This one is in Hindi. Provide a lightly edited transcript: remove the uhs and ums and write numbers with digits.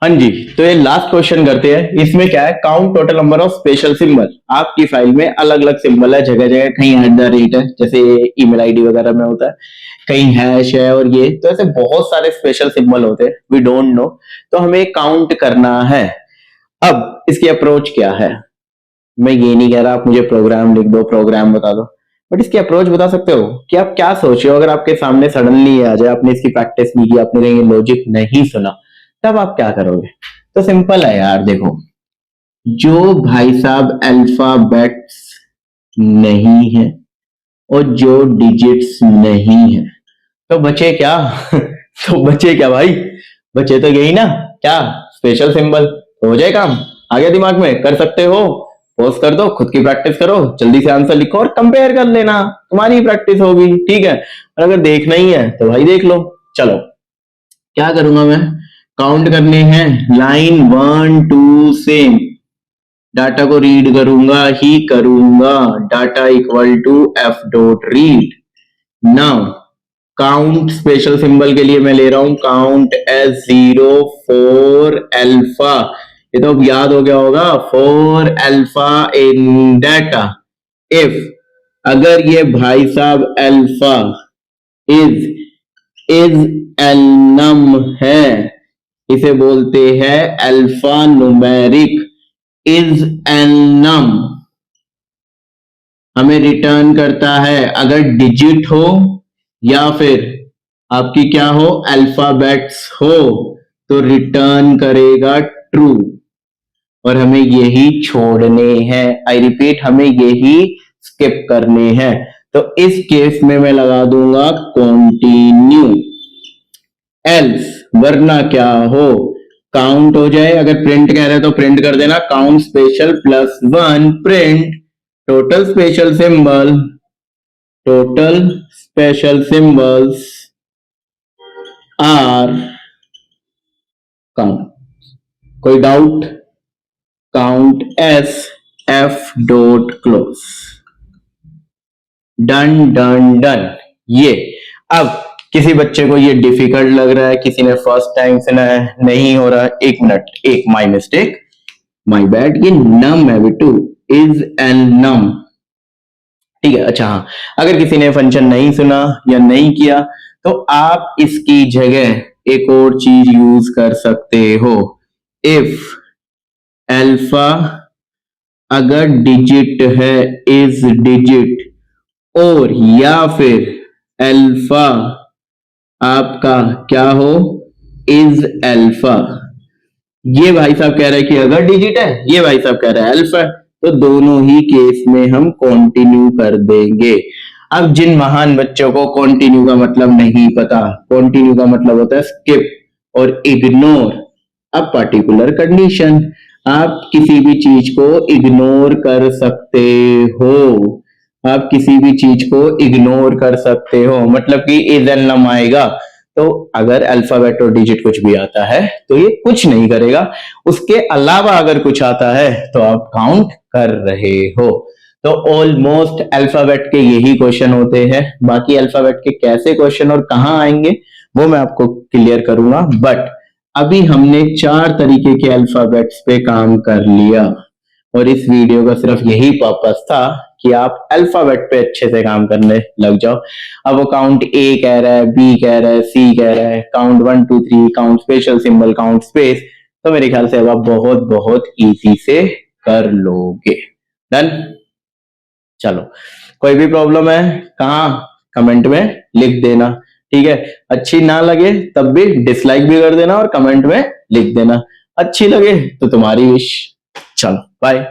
हाँ जी, तो ये लास्ट क्वेश्चन करते हैं। इसमें क्या है, count total number of special symbol. आपकी फाइल में अलग अलग सिंबल है, जगह जगह कहीं @ है, जैसे ईमेल आईडी वगैरह में होता है, कहीं हैश है, और ये तो ऐसे बहुत सारे स्पेशल सिंबल होते हैं, वी डोंट नो। तो हमें काउंट करना है। अब इसकी अप्रोच क्या है, मैं ये नहीं कह रहा आप मुझे प्रोग्राम लिख दो, प्रोग्राम बता दो, बट इसकी अप्रोच बता सकते हो कि आप क्या सोच रहे हो। अगर आपके सामने सडनली आ जाए, आपने इसकी प्रैक्टिस नहीं की, आपने कहीं लॉजिक नहीं सुना, तब आप क्या करोगे। तो सिंपल है यार, देखो, जो भाई साहब अल्फाबेट्स नहीं है और जो डिजिट्स नहीं है, तो बचे क्या तो बचे क्या भाई, बचे तो यही ना, क्या, स्पेशल सिंबल। तो हो जाए काम, आ गया दिमाग में, कर सकते हो, पोस्ट कर दो, खुद की प्रैक्टिस करो, जल्दी से आंसर लिखो और कंपेयर कर लेना, तुम्हारी प्रैक्टिस होगी, ठीक है। और अगर देखना ही है तो भाई देख लो। चलो क्या करूंगा मैं, काउंट करने हैं, लाइन 1 2 सेम, डाटा को रीड करूंगा ही करूंगा, data equal to f dot read. Now count special symbol के लिए मैं ले रहा हूं काउंट एस 0 4 अल्फा। ये तो अब याद हो गया होगा, 4 अल्फा इन डाटा। इफ अगर ये भाई साहब अल्फा इज एलनम है, इसे बोलते हैं अल्फा न्यूमेरिक, इज एलनम हमें रिटर्न करता है अगर डिजिट हो या फिर आपकी क्या हो, अल्फाबेट्स हो, तो रिटर्न करेगा ट्रू। और हमें यही छोड़ने हैं, आई रिपीट, हमें यही स्किप करने हैं। तो इस केस में मैं लगा दूंगा कॉन्टिन्यू, एल्स वरना क्या हो, काउंट हो जाए। अगर प्रिंट कह रहे हैं तो प्रिंट कर देना, count special +1 print total special symbol, total special symbols are count. कोई doubt, count S F dot close, done done done. ये अब किसी बच्चे को ये डिफिकल्ट लग रहा है, किसी ने फर्स्ट टाइम सुना है, नहीं हो रहा, एक मिनट, एक माई मिस्टेक, माई बैड, ये नम है बिट्टू, इज एन नम, ठीक है। अच्छा हाँ, अगर किसी ने फंक्शन नहीं सुना या नहीं किया, तो आप इसकी जगह एक और चीज यूज कर सकते हो। इफ अल्फा अगर डिजिट है, इज डिजिट, और या फिर अल्फा आपका क्या हो, इज अल्फा। ये भाई साहब कह रहे हैं कि अगर डिजिट है, ये भाई साहब कह रहे हैं अल्फा, तो दोनों ही केस में हम कंटिन्यू कर देंगे। अब जिन महान बच्चों को कंटिन्यू का मतलब नहीं पता, कंटिन्यू का मतलब होता है स्किप और इग्नोर अ पर्टिकुलर कंडीशन। आप किसी भी चीज को इग्नोर कर सकते हो, आप किसी भी चीज को इग्नोर कर सकते हो, मतलब कि इज एन नम आएगा तो अगर अल्फाबेट और डिजिट कुछ भी आता है तो ये कुछ नहीं करेगा, उसके अलावा अगर कुछ आता है तो आप काउंट कर रहे हो। तो ऑलमोस्ट अल्फाबेट के यही क्वेश्चन होते हैं, बाकी अल्फाबेट के कैसे क्वेश्चन और कहां आएंगे वो मैं आपको क्लियर करूंगा। बट अभी हमने 4 तरीके के अल्फाबेट्स पे काम कर लिया, और इस वीडियो का सिर्फ यही पर्पस था कि आप अल्फाबेट पे अच्छे से काम करने लग जाओ। अब वो काउंट ए कह रहा है, बी कह रहा है, सी कह रहा है, count 1 2 3, count special symbol, count space, तो मेरे ख्याल से अब आप बहुत बहुत इजी से कर लोगे। डन। चलो, कोई भी प्रॉब्लम है कहाँ, कमेंट में लिख देना, ठीक है। अच्छी ना लगे तब भी डिसलाइक भी कर देना और कमेंट में लिख देना, अच्छी लगे तो तुम्हारी विश। चलो बाय।